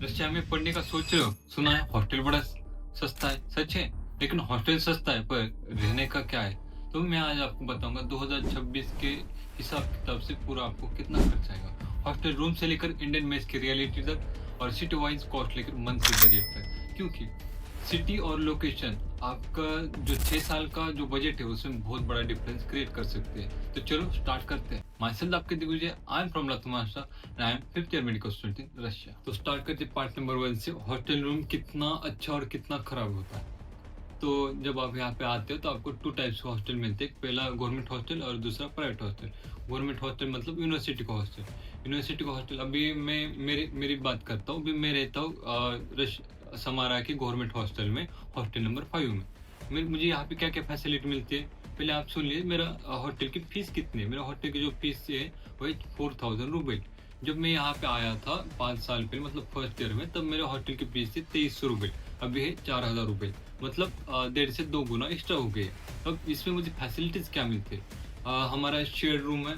Russia में पढ़ने का सोच रहे हो? सुना है हॉस्टल बड़ा सस्ता है। सच है? लेकिन हॉस्टल सस्ता है पर रहने का क्या है? तो मैं आज आपको बताऊंगा 2026 के हिसाब किताब से पूरा आपको कितना खर्च आएगा हॉस्टल रूम से लेकर इंडियन मेस की रियलिटी तक और सिटी वाइज कॉस्ट लेकर मंथली बजट तक। क्योंकि सिटी और लोकेशन आपका जो 6 साल का जो बजट है उसमें बहुत बड़ा डिफरेंस क्रिएट कर सकते हैं। तो चलो स्टार्ट करते हैं। माई सेल्फ आपके Digvijay, I am from Lathmasha, I am fifth year medical student in Russia. तो स्टार्ट करते पार्ट नंबर 1 से, हॉस्टल रूम कितना अच्छा और कितना खराब होता है। तो जब आप यहाँ पे आते हो तो आपको टू टाइप्स के हॉस्टल मिलते हैं। पहला गवर्नमेंट हॉस्टल और दूसरा प्राइवेट हॉस्टल। गवर्नमेंट हॉस्टल मतलब यूनिवर्सिटी का हॉस्टल। यूनिवर्सिटी का हॉस्टल अभी मैं मेरी मेरी बात करता हूँ। अभी मैं रहता हूँ समारा के गवर्नमेंट हॉस्टल में, हॉस्टल नंबर 5 में। मुझे यहाँ पे क्या क्या फैसिलिटी मिलती है पहले आप सुन लीजिए। मेरा होटल की फीस कितनी है। मेरा होटल की जो फीस है वही 4000 रुपये। जब मैं यहाँ पे आया था 5 साल पहले मतलब फर्स्ट ईयर में, तब मेरे होटल की फीस थी 2300 रुपये। अभी है 4000 रुपये। मतलब 1.5 से 2 गुना एक्स्ट्रा हो गए। अब इसमें मुझे फैसिलिटीज क्या मिलती है? हमारा शेयर रूम है।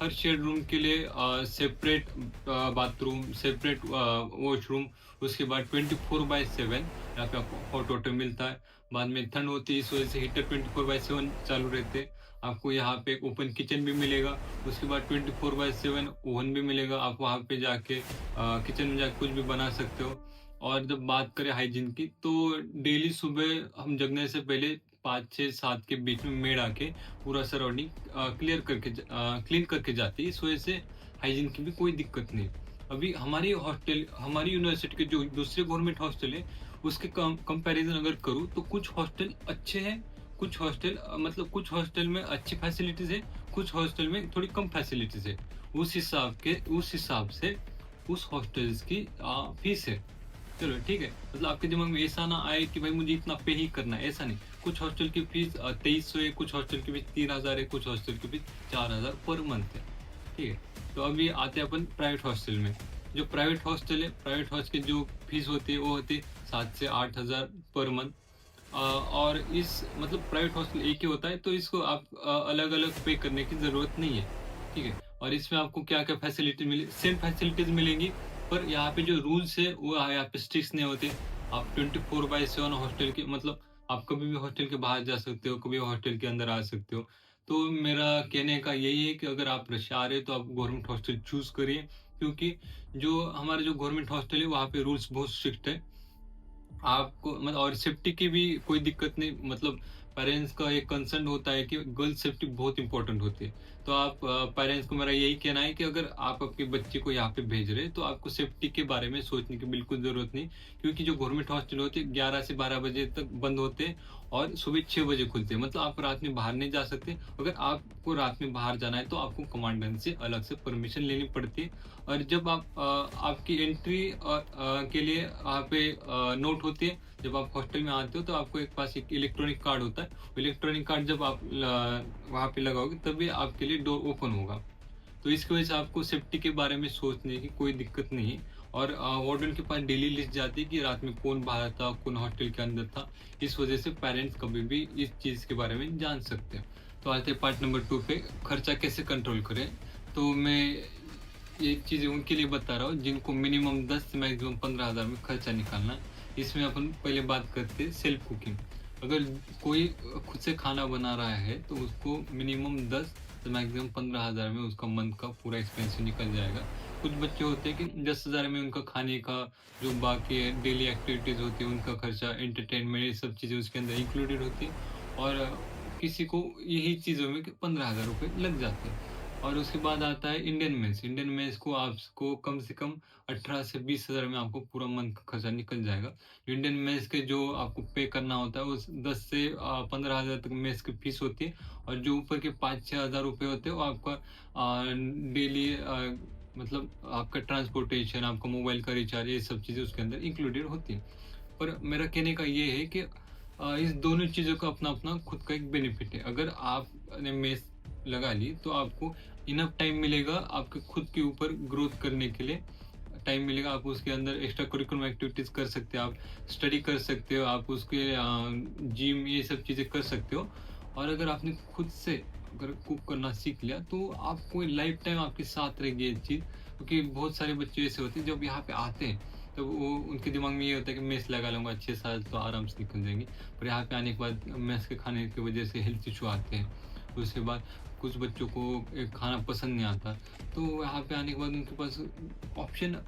हर शेयर रूम के लिए सेपरेट बाथरूम, सेपरेट वॉशरूम। उसके बाद 24/7 यहाँ पे आपको हॉट वाटर मिलता है। बाद में ठंड होती है इस वजह से हीटर 24/7 चालू रहते हैं। आपको यहाँ पे एक ओपन किचन भी मिलेगा। उसके बाद 24/7 ओवन भी मिलेगा। आप वहाँ पे जाके किचन में जाके कुछ भी बना सकते हो। और जब बात करें हाइजीन की, तो डेली सुबह हम जगने से पहले 5 से 7 के बीच में मेड आके पूरा सराउंडिंग क्लीन करके जाती है। इस वजह से हाइजीन की भी कोई दिक्कत नहीं। अभी हमारी यूनिवर्सिटी के जो दूसरे गवर्नमेंट हॉस्टल है उसके कंपैरिजन अगर करूँ तो कुछ हॉस्टल अच्छे हैं। कुछ हॉस्टल मतलब कुछ हॉस्टल में अच्छी फैसिलिटीज है, कुछ हॉस्टल में थोड़ी कम फैसिलिटीज है। उस हिसाब से उस हॉस्टल्स की फीस है। चलो ठीक है। मतलब आपके दिमाग में ऐसा ना आए कि भाई मुझे इतना पे ही करना है, ऐसा नहीं। कुछ हॉस्टल की फीस 2300 है, कुछ हॉस्टल की फीस 3000 है, कुछ हॉस्टल की फीस 4000 पर मंथ है। ठीक है। तो अभी आते हैं अपन प्राइवेट हॉस्टल में। जो प्राइवेट हॉस्टल है, प्राइवेट हॉस्टल की जो फीस होती है वो होती है 7 से 8 हजार पर मंथ। और इस मतलब प्राइवेट हॉस्टल एक ही होता है तो इसको आप अलग अलग पे करने की ज़रूरत नहीं है। ठीक है। और इसमें आपको क्या क्या फैसिलिटी मिले, सेम फैसिलिटीज मिलेंगी। पर यहाँ पे जो रूल्स है वो यहाँ पे स्ट्रिक्ट नहीं होते। आप 24/7 हॉस्टल के मतलब आप कभी भी हॉस्टल के बाहर जा सकते हो, कभी हॉस्टल के अंदर आ सकते हो। तो मेरा कहने का यही है कि अगर आप रशिया आ रहे हो तो आप गवर्नमेंट हॉस्टल चूज करिए। क्योंकि जो हमारे जो गवर्नमेंट हॉस्टल है वहाँ पे रूल्स बहुत स्ट्रिक्ट है। आपको मतलब और सेफ्टी की भी कोई दिक्कत नहीं। मतलब पेरेंट्स का एक कंसर्न होता है कि गर्ल सेफ्टी बहुत इंपॉर्टेंट होती है। तो आप पेरेंट्स को मेरा यही कहना है कि अगर आप अपने बच्चे को यहाँ पे भेज रहे हैं तो आपको सेफ्टी के बारे में सोचने की बिल्कुल जरूरत नहीं। क्योंकि जो गवर्नमेंट हॉस्टल होते हैं 11 से 12 बजे तक बंद होते हैं और सुबह 6 बजे खुलते हैं। मतलब आप रात में बाहर नहीं जा सकते। अगर आपको रात में बाहर जाना है तो आपको कमांडेंट से अलग से परमिशन लेनी पड़ती है। और जब आपकी एंट्री के लिए वहाँ पे नोट होती है। जब आप हॉस्टल में आते हो तो आपको एक पास एक इलेक्ट्रॉनिक कार्ड होता है। इलेक्ट्रॉनिक कार्ड जब आप वहाँ पे लगाओगे तभी आपके लिए डोर ओपन होगा। तो इसकी वजह से आपको सेफ्टी के बारे में सोचने की कोई दिक्कत नहीं है। और वार्डन के पास डेली लिस्ट जाती है कि रात में कौन बाहर था, कौन हॉस्टल के अंदर था। इस वजह से पेरेंट्स कभी भी इस चीज़ के बारे में जान सकते हैं। तो आते हैं पार्ट नंबर 2 पे, खर्चा कैसे कंट्रोल करें। तो मैं ये चीज़ें उनके लिए बता रहा हूँ जिनको मिनिमम 10 से मैक्सिमम 15 हजार में खर्चा निकालना है। इसमें अपन पहले बात करते हैं सेल्फ कुकिंग। अगर कोई खुद से खाना बना रहा है तो उसको मिनिमम 10 से मैक्सिमम 15 हजार में उसका मंथ का पूरा एक्सपेंस निकल जाएगा। कुछ बच्चे होते हैं कि 10 हजार में उनका खाने का जो बाकी डेली एक्टिविटीज़ होती है उनका खर्चा, एंटरटेनमेंट, ये सब चीज़ें उसके अंदर इंक्लूडेड होती है। और किसी को यही चीज़ों में 15 हजार रुपये लग जाते हैं। और उसके बाद आता है इंडियन मेस। इंडियन मेस को आपको कम से कम 18 से 20 हजार में आपको पूरा मंथ का खर्चा निकल जाएगा। इंडियन मेस के जो आपको पे करना होता है वो 10 से 15 हजार तक मेस की फीस होती है। और जो ऊपर के 5-6 हजार रुपये होते हैं वो आपका डेली मतलब आपका ट्रांसपोर्टेशन, आपका मोबाइल का रिचार्ज, ये सब चीज़ें उसके अंदर इंक्लूडेड होती हैं। पर मेरा कहने का ये है कि इस दोनों चीज़ों का अपना अपना खुद का एक बेनिफिट है। अगर आपने मेस लगा ली तो आपको इनफ टाइम मिलेगा आपके खुद के ऊपर ग्रोथ करने के लिए। टाइम मिलेगा, आप उसके अंदर एक्स्ट्रा करिकुलम एक्टिविटीज़ कर सकते हो, आप स्टडी कर सकते हो, आप उसके जिम ये सब चीज़ें कर सकते हो। और अगर आपने खुद से अगर कुक करना सीख लिया तो आपको लाइफ टाइम आपके साथ रहेगी ये चीज़। क्योंकि बहुत सारे बच्चे ऐसे होते हैं जब यहाँ पे आते हैं तो वो उनके दिमाग में ये होता है कि मेस लगा लूँगा 6 साल तो आराम से निकल जाएँगे। पर यहाँ पे आने के बाद मेस के खाने की वजह से हेल्थ इश्यू आते हैं। उसके बाद कुछ बच्चों को खाना पसंद नहीं आता, तो यहाँ पे आने के बाद उनके पास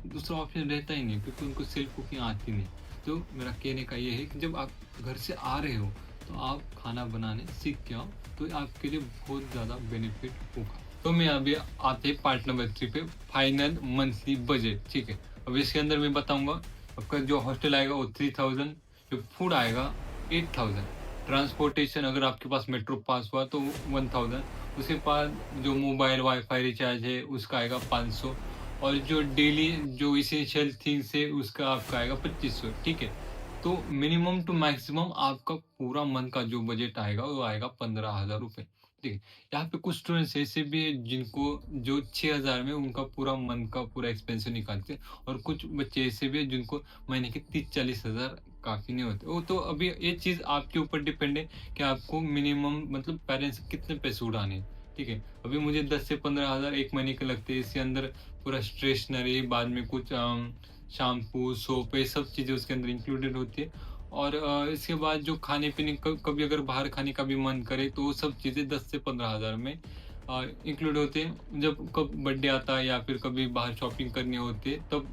दूसरा ऑप्शन रहता ही नहीं, क्योंकि उनको सेल्फ कुकिंग आती नहीं। तो मेरा कहने का ये है कि जब आप घर से आ रहे हो तो आप खाना बनाने सीख के आओ, तो आपके लिए बहुत ज़्यादा बेनिफिट होगा। तो मैं अभी आते हैं पार्ट नंबर 3 पे, फाइनल मंथली बजट। ठीक है, अब इसके अंदर मैं बताऊंगा आपका जो हॉस्टल आएगा वो 3000, जो फूड आएगा 8000, ट्रांसपोर्टेशन अगर आपके पास मेट्रो पास हुआ तो 1000, उसके बाद जो मोबाइल वाईफाई रिचार्ज है उसका आएगा 500, और जो डेली जो इसेंशियल थिंग्स है उसका आपका आएगा 2500। ठीक है, तो मिनिमम टू मैक्सिमम आपका पूरा मंथ का जो बजट आएगा वो आएगा 15,000 रुपये। ठीक है, यहाँ पे कुछ स्टूडेंट्स ऐसे भी है जिनको जो 6000 में उनका पूरा मंथ का पूरा एक्सपेंसिव निकालते हैं, और कुछ बच्चे ऐसे भी है जिनको महीने के 30-40 हजार काफी नहीं होते। वो तो अभी ये चीज आपके ऊपर डिपेंड है कि आपको मिनिमम मतलब पेरेंट्स कितने पैसे उड़ाने हैं। ठीक है, अभी मुझे 10 से 15 हजार एक महीने के लगते हैं। इसके अंदर पूरा स्टेशनरी, बाद में कुछ शैम्पू, सोप, ये सब चीज़ें उसके अंदर इंक्लूडेड होती है। और इसके बाद जो खाने-पीने कभी अगर बाहर खाने का भी मन करे तो वो सब चीज़ें 10 से 15,000 में इंक्लूड होते हैं। जब कब बर्थडे आता है या फिर कभी बाहर शॉपिंग करनी होती है, तब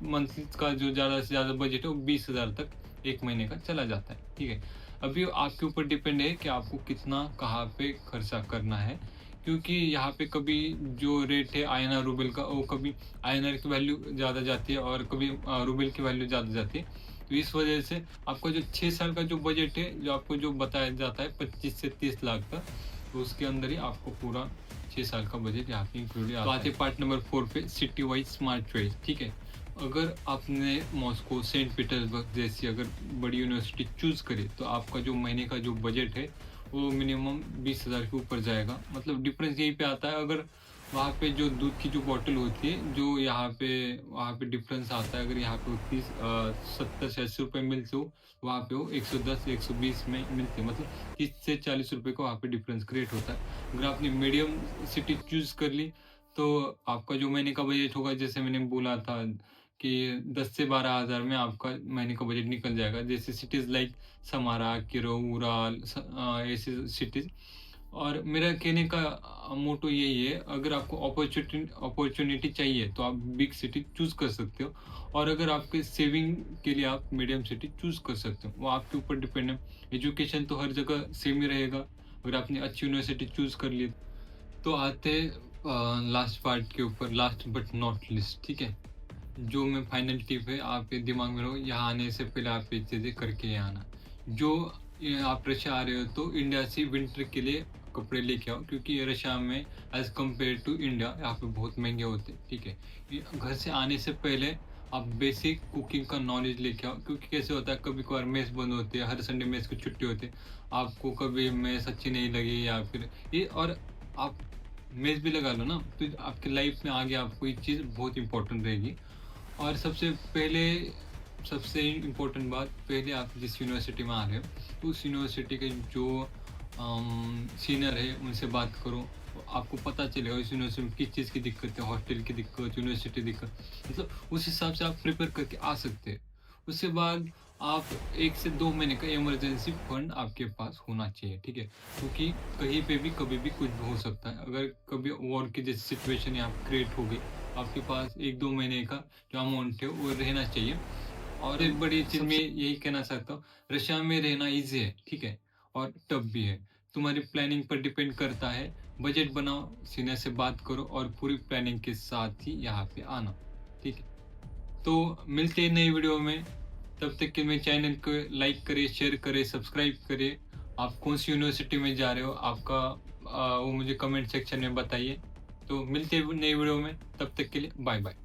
मंथली का जो ज़्यादा से ज़्यादा बजट है वो 20,000 तक 1 महीने का चला जाता है। ठीक है, अभी आपके ऊपर डिपेंड है कि आपको कितना कहाँ पे खर्चा करना है, क्योंकि यहाँ पे कभी जो रेट है आईएनआर रूबल का, वो कभी आईएनआर की वैल्यू ज़्यादा जाती है और कभी रूबल की वैल्यू ज़्यादा जाती है। तो इस वजह से आपका जो 6 साल का जो बजट है, जो आपको जो बताया जाता है 25 से 30 लाख का, तो उसके अंदर ही आपको पूरा 6 साल का बजट यहाँ पे इंक्लूड आता है। तो आते पार्ट नंबर 4 पे, सिटी वाइज स्मार्ट चॉइस। ठीक है, अगर आपने मॉस्को, सेंट पीटर्सबर्ग जैसी अगर बड़ी यूनिवर्सिटी चूज़ करे तो आपका जो महीने का जो बजट है वो मिनिमम 20,000 के ऊपर जाएगा। मतलब डिफरेंस यहीं पे आता है, अगर वहाँ पे जो दूध की जो बॉटल होती है, जो यहाँ पे वहाँ पे डिफरेंस आता है, अगर यहाँ पे 70 से 80 रुपये मिलते हो, वहाँ पे वो 110-120 में मिलते हैं। मतलब 30 से 40 रुपये का वहाँ पे डिफरेंस क्रिएट होता है। अगर आपने मीडियम सिटी चूज़ कर ली तो आपका जो महीने का बजट होगा, जैसे मैंने बोला था कि 10 से 12,000 में आपका महीने का बजट निकल जाएगा। जैसे cities like Samara, Kirov, Ural, ऐसी सिटीज़। और मेरा कहने का मोटो यही है, अगर आपको अपॉर्चुनिटी चाहिए तो आप बिग सिटी चूज़ कर सकते हो, और अगर आपके सेविंग के लिए आप मीडियम सिटी चूज़ कर सकते हो, वो आपके ऊपर डिपेंड है। एजुकेशन तो हर जगह सेम ही रहेगा, अगर आपने अच्छी यूनिवर्सिटी चूज़ कर ली। तो आते लास्ट पार्ट के ऊपर, लास्ट बट नॉट लिस्ट। ठीक है, जो मैं फाइनल टिप है, आप ये दिमाग में रहो, यहाँ आने से पहले आप ये चीज़ें करके ही आना। जो आप रशिया आ रहे हो तो इंडिया से विंटर के लिए कपड़े लेके आओ, क्योंकि रशिया में एज़ कम्पेयर टू इंडिया यहाँ पे बहुत महंगे होते हैं। ठीक है, ये घर से आने से पहले आप बेसिक कुकिंग का नॉलेज लेके आओ, क्योंकि कैसे होता है कभी कभार मेस बंद होती है, हर संडे मेस की छुट्टी होती है, आपको कभी मेस अच्छी नहीं लगी या फिर ये, और आप मेस भी लगा लो ना, तो आपकी लाइफ में आगे आपको ये चीज़ बहुत इंपॉर्टेंट रहेगी। और सबसे इम्पोर्टेंट बात, पहले आप जिस यूनिवर्सिटी में आ रहे हो तो उस यूनिवर्सिटी के जो सीनियर है उनसे बात करो, तो आपको पता चलेगा उस यूनिवर्सिटी में किस चीज़ की दिक्कत है, हॉस्टल की दिक्कत, यूनिवर्सिटी दिक्कत, मतलब उस हिसाब से आप प्रिपेयर करके आ सकते हैं। उसके बाद आप 1 से 2 महीने का इमरजेंसी फंड आपके पास होना चाहिए। ठीक है, क्योंकि कहीं पे भी कभी भी कुछ भी हो सकता है। अगर कभी वॉर की जैसी सिचुएशन यहाँ क्रिएट हो गई, आपके पास 1-2 महीने का जो अमाउंट है वो रहना चाहिए। और एक बड़ी चीज़ मैं यही कहना चाहता हूँ, रशिया में रहना ईज़ी है। ठीक है, और टफ भी है। तुम्हारी प्लानिंग पर डिपेंड करता है। बजट बनाओ, सीनियर से बात करो और पूरी प्लानिंग के साथ ही यहाँ पे आना। ठीक है, तो मिलते हैं नई वीडियो में। तब तक के मेरे चैनल को लाइक करें, शेयर करें, सब्सक्राइब करें। आप कौन सी यूनिवर्सिटी में जा रहे हो, आपका वो मुझे कमेंट सेक्शन में बताइए। तो मिलते हैं नई वीडियो में, तब तक के लिए बाय बाय।